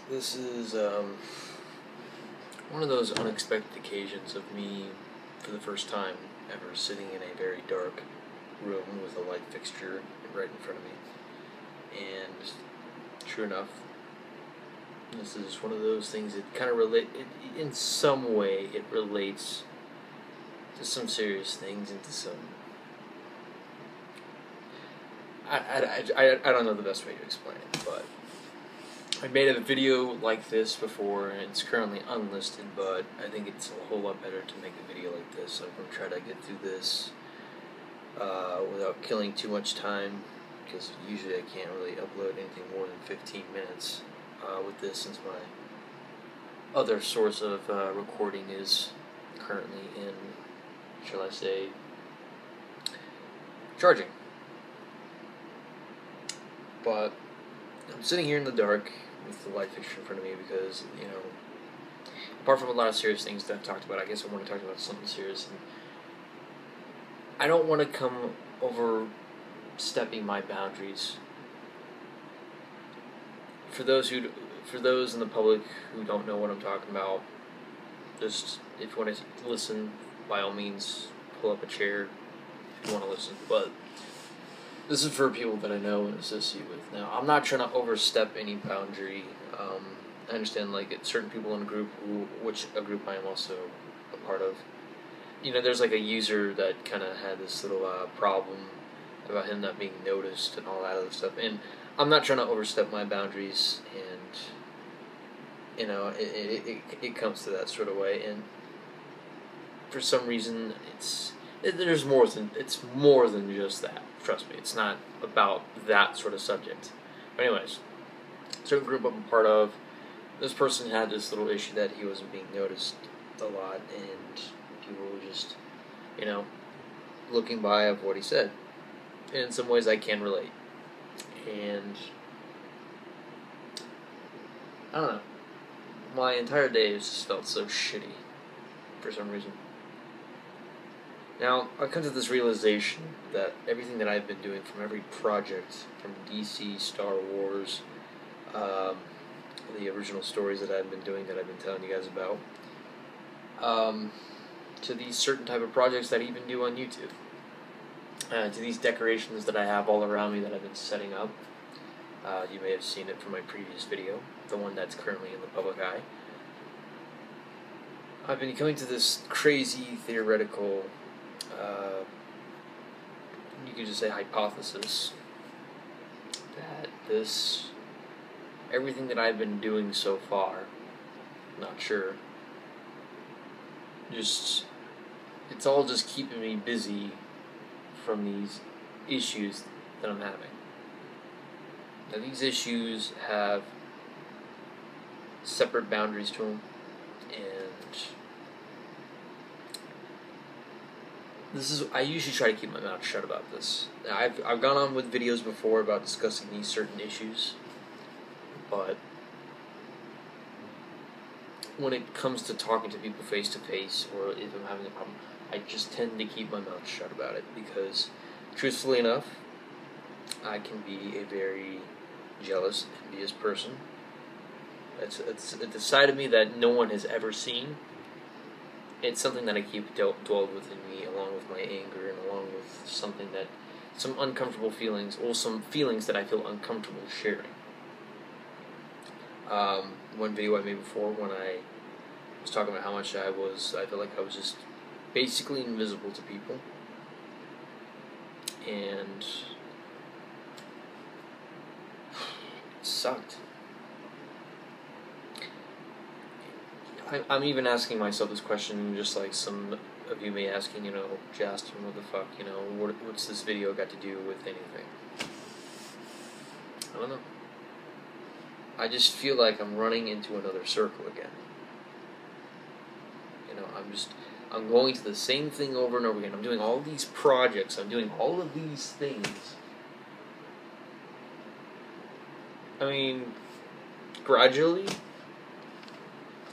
This is one of those unexpected occasions of me, for the first time ever, sitting in a very dark room with a light fixture right in front of me. And true enough, this is one of those things that kind of in some way, it relates to some serious things and to some... I don't know the best way to explain it, but I made a video like this before, and it's currently unlisted, but I think it's a whole lot better to make a video like this, so I'm going to try to get through this without killing too much time, because usually I can't really upload anything more than 15 minutes with this, since my other source of recording is currently in, shall I say, charging. But I'm sitting here in the dark with the light fixture in front of me because, you know, apart from a lot of serious things that I've talked about, I guess I want to talk about something serious. And I don't want to come overstepping my boundaries. For those in the public who don't know what I'm talking about, just if you want to listen, by all means, pull up a chair if you want to listen. But this is for people that I know and associate with. Now, I'm not trying to overstep any boundary. I understand, like, certain people in a group, which a group I am also a part of. You know, there's like a user that kind of had this little problem about him not being noticed and all that other stuff. And I'm not trying to overstep my boundaries, and you know, it comes to that sort of way. And for some reason, it's more than just that. Trust me, it's not about that sort of subject. But anyways, certain group I'm a part of, this person had this little issue that he wasn't being noticed a lot, and people were just, you know, looking by of what he said. And in some ways I can relate. And I don't know, my entire day has just felt so shitty for some reason. Now, I've come to this realization that everything that I've been doing, from every project, from DC, Star Wars, the original stories that I've been doing, that I've been telling you guys about, to these certain type of projects that I even do on YouTube, to these decorations that I have all around me that I've been setting up. You may have seen it from my previous video, the one that's currently in the public eye. I've been coming to this crazy theoretical, you could just say hypothesis, that everything that I've been doing so far, not sure, it's all just keeping me busy from these issues that I'm having. Now, these issues have separate boundaries to them, and I usually try to keep my mouth shut about this. Now, I've gone on with videos before about discussing these certain issues, but when it comes to talking to people face to face, or if I'm having a problem, I just tend to keep my mouth shut about it, because, truthfully enough, I can be a very jealous, envious person. It's a side of me that no one has ever seen. It's something that I keep dwelled within me, along with my anger, and along with some uncomfortable feelings, or some feelings that I feel uncomfortable sharing. One video I made before, when I was talking about how much I felt like I was just basically invisible to people, and it sucked. I'm even asking myself this question, just like some of you may asking, you know, Justin, what the fuck, you know, what's this video got to do with anything? I don't know. I just feel like I'm running into another circle again. You know, I'm going to the same thing over and over again. I'm doing all these projects, I'm doing all of these things. I mean, gradually,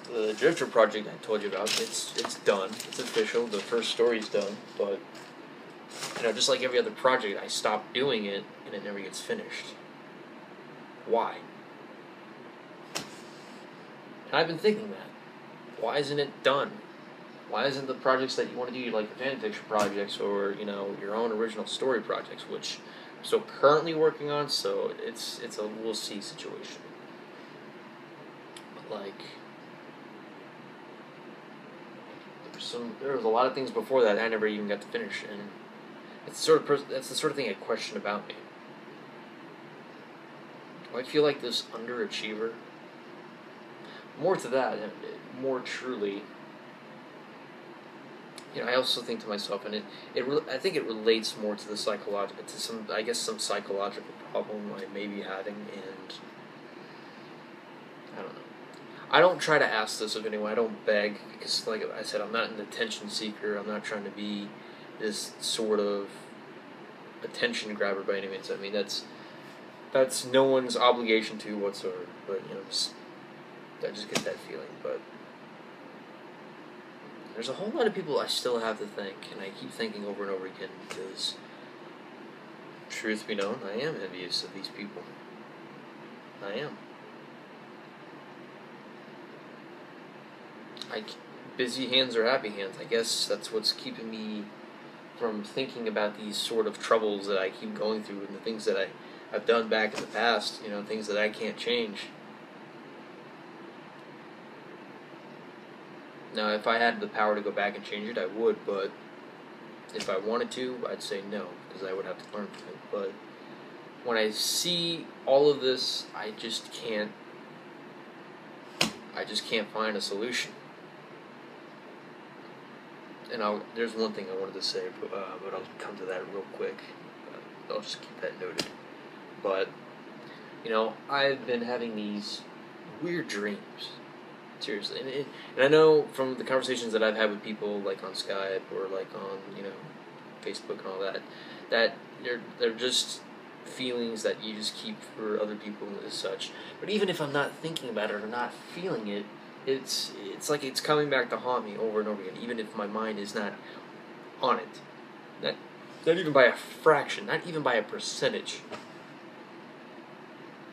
the Drifter project I told you about, it's done. It's official. The first story's done. But, you know, just like every other project, I stop doing it and it never gets finished. Why? And I've been thinking that. Why isn't it done? Why isn't the projects that you want to do, like the fan fiction projects or, your own original story projects, which I'm still currently working on, so it's a we'll see situation. But like, there was a lot of things before that I never even got to finish, and that's the sort of thing I question about me. Do I feel like this underachiever? More to that, and more truly, I also think to myself, and I think it relates more to the some psychological problem I may be having, and I don't know. I don't try to ask this of anyone. I don't beg, because like I said, I'm not an attention seeker. I'm not trying to be this sort of attention grabber by any means. I mean, that's no one's obligation to whatsoever, but I just get that feeling, but there's a whole lot of people I still have to thank, and I keep thinking over and over again because, truth be known, I am envious of these people. I am. Busy hands are happy hands. I guess that's what's keeping me from thinking about these sort of troubles that I keep going through and the things that I've done back in the past, things that I can't change. Now, if I had the power to go back and change it, I would, but if I wanted to, I'd say no, because I would have to learn from it. But when I see all of this, I just can't find a solution. And there's one thing I wanted to say, but I'll come to that real quick. I'll just keep that noted. But, I've been having these weird dreams. Seriously, and I know from the conversations that I've had with people, like on Skype or like on Facebook and all that they're just feelings that you just keep for other people and such. But even if I'm not thinking about it or not feeling it, it's like it's coming back to haunt me over and over again. Even if my mind is not on it, not even by a fraction, not even by a percentage,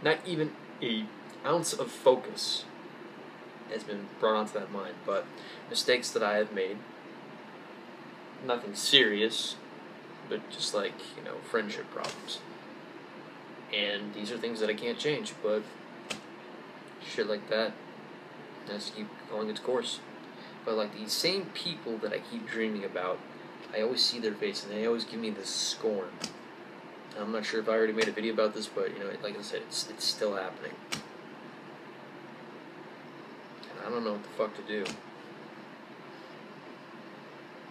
not even an ounce of focus has been brought onto that mind, but mistakes that I have made, nothing serious, but just like, friendship problems. And these are things that I can't change, but shit like that has to keep going its course. But like these same people that I keep dreaming about, I always see their face and they always give me this scorn. I'm not sure if I already made a video about this, but like I said, it's still happening. I don't know what the fuck to do.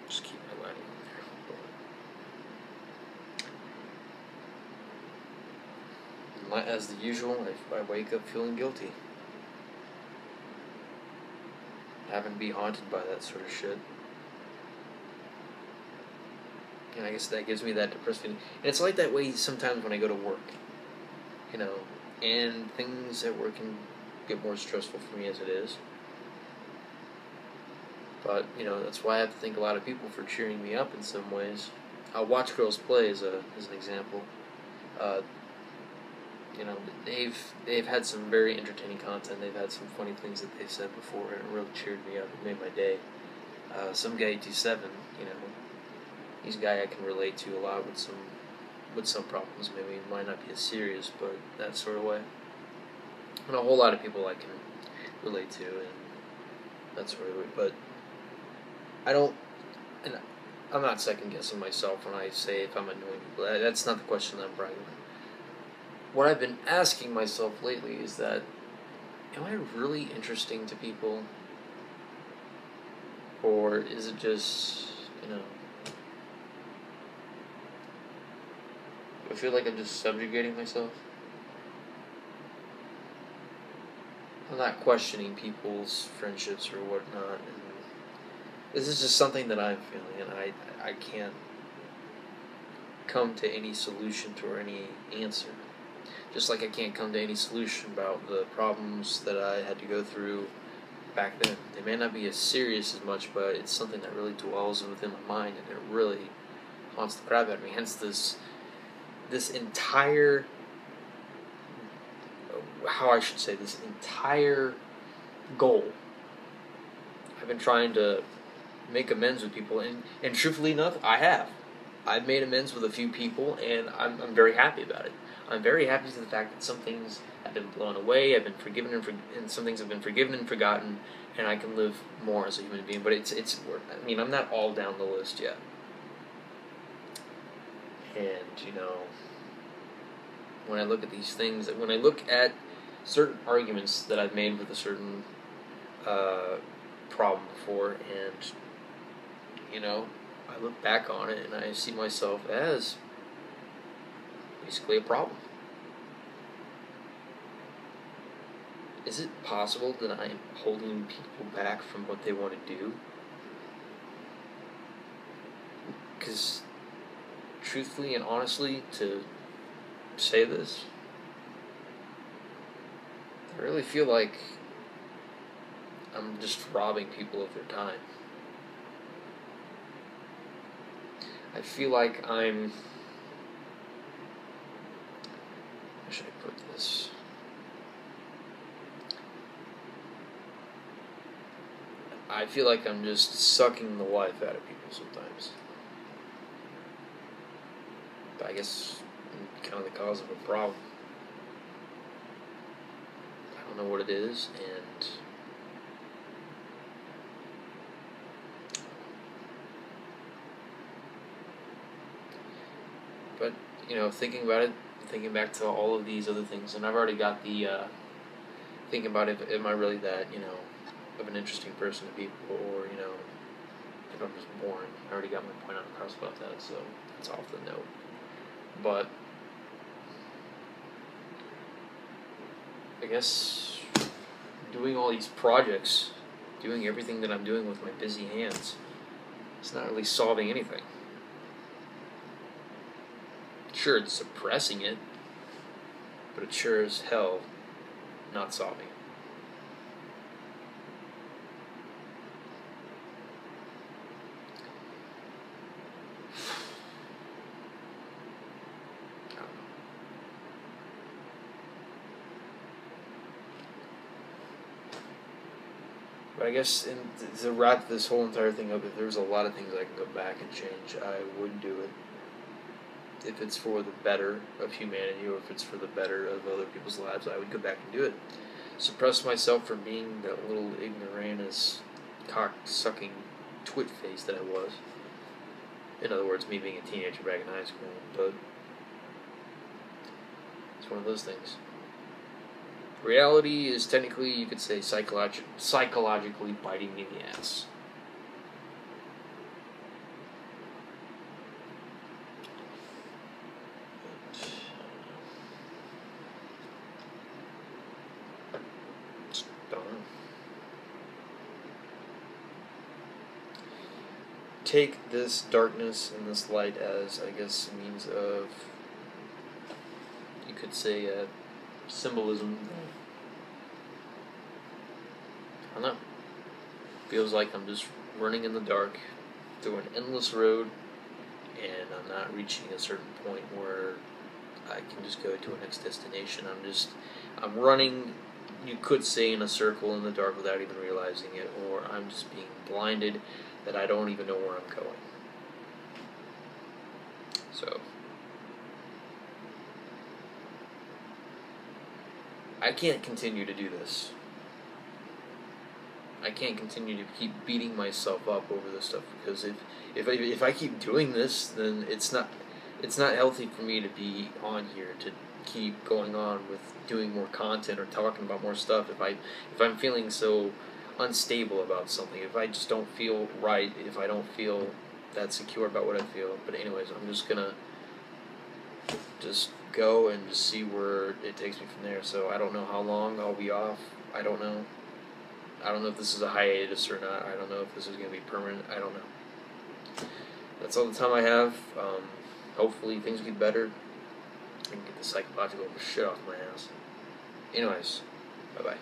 Just keep my lighting on there. As the usual, I wake up feeling guilty. Having to be haunted by that sort of shit. And I guess that gives me that depressed feeling. And it's like that way sometimes when I go to work. And things at work can get more stressful for me as it is. But, that's why I have to thank a lot of people for cheering me up in some ways. Watch Girls Play as an example. They've had some very entertaining content. They've had some funny things that they've said before, and it really cheered me up. It made my day. Some guy 87, he's a guy I can relate to a lot with some problems. Maybe it might not be as serious, but that sort of way. And a whole lot of people I can relate to, and that sort of way. But I'm not second guessing myself when I say if I'm annoying people. That's not the question that I'm bragging about. What I've been asking myself lately is that, am I really interesting to people? Or is it just, do I feel like I'm just subjugating myself? I'm not questioning people's friendships or whatnot, and this is just something that I'm feeling, and I can't come to any solution to or any answer. Just like I can't come to any solution about the problems that I had to go through back then. They may not be as serious as much, but it's something that really dwells within my mind, and it really haunts the crap out of me. Hence this entire, this entire goal. I've been trying to make amends with people, and truthfully enough, I have. I've made amends with a few people, and I'm very happy about it. I'm very happy to the fact that some things have been blown away, I've been forgiven, and some things have been forgiven and forgotten, and I can live more as a human being. But it's I mean, I'm not all down the list yet. And, you know, when I look at these things, when I look at certain arguments that I've made with a certain problem before, and, you know, I look back on it and I see myself as basically a problem. Is it possible that I am holding people back from what they want to do? Because, truthfully and honestly, to say this, I really feel like I'm just robbing people of their time. I feel like I'm... How should I put this? I feel like I'm just sucking the life out of people sometimes. But I guess I'm kind of the cause of a problem. I don't know what it is, and but, you know, thinking about it, thinking back to all of these other things, and I've already got the thinking about it, am I really that, you know, of an interesting person to people, or, you know, if I'm just boring. I already got my point across about that, so that's off the note. But I guess doing all these projects, doing everything that I'm doing with my busy hands, it's not really solving anything. Sure, it's suppressing it, but it's sure as hell not solving it. But I guess to wrap this whole entire thing up, if there's a lot of things I can go back and change, I would do it. If it's for the better of humanity, or if it's for the better of other people's lives, I would go back and do it. Suppress myself from being that little ignoramus, cock-sucking twit face that I was. In other words, me being a teenager back in high school. But it's one of those things. Reality is technically, you could say, psychologically biting me in the ass. Don't know. Take this darkness and this light as, I guess, a means of, you could say, symbolism. I don't know. Feels like I'm just running in the dark through an endless road, and I'm not reaching a certain point where I can just go to a next destination. I'm running, you could say, in a circle in the dark without even realizing it, or I'm just being blinded that I don't even know where I'm going. So, I can't continue to do this. I can't continue to keep beating myself up over this stuff, because if I keep doing this, then it's not healthy for me to be on here, to keep going on with doing more content or talking about more stuff. If I'm feeling so unstable about something, if I just don't feel right, if I don't feel that secure about what I feel. But anyways, I'm just gonna go and just see where it takes me from there. So I don't know how long I'll be off. I don't know if this is a hiatus or not. I don't know if this is going to be permanent. I don't know. That's all the time I have. Hopefully things get better. I can get the psychological shit off my ass. Anyways, bye-bye.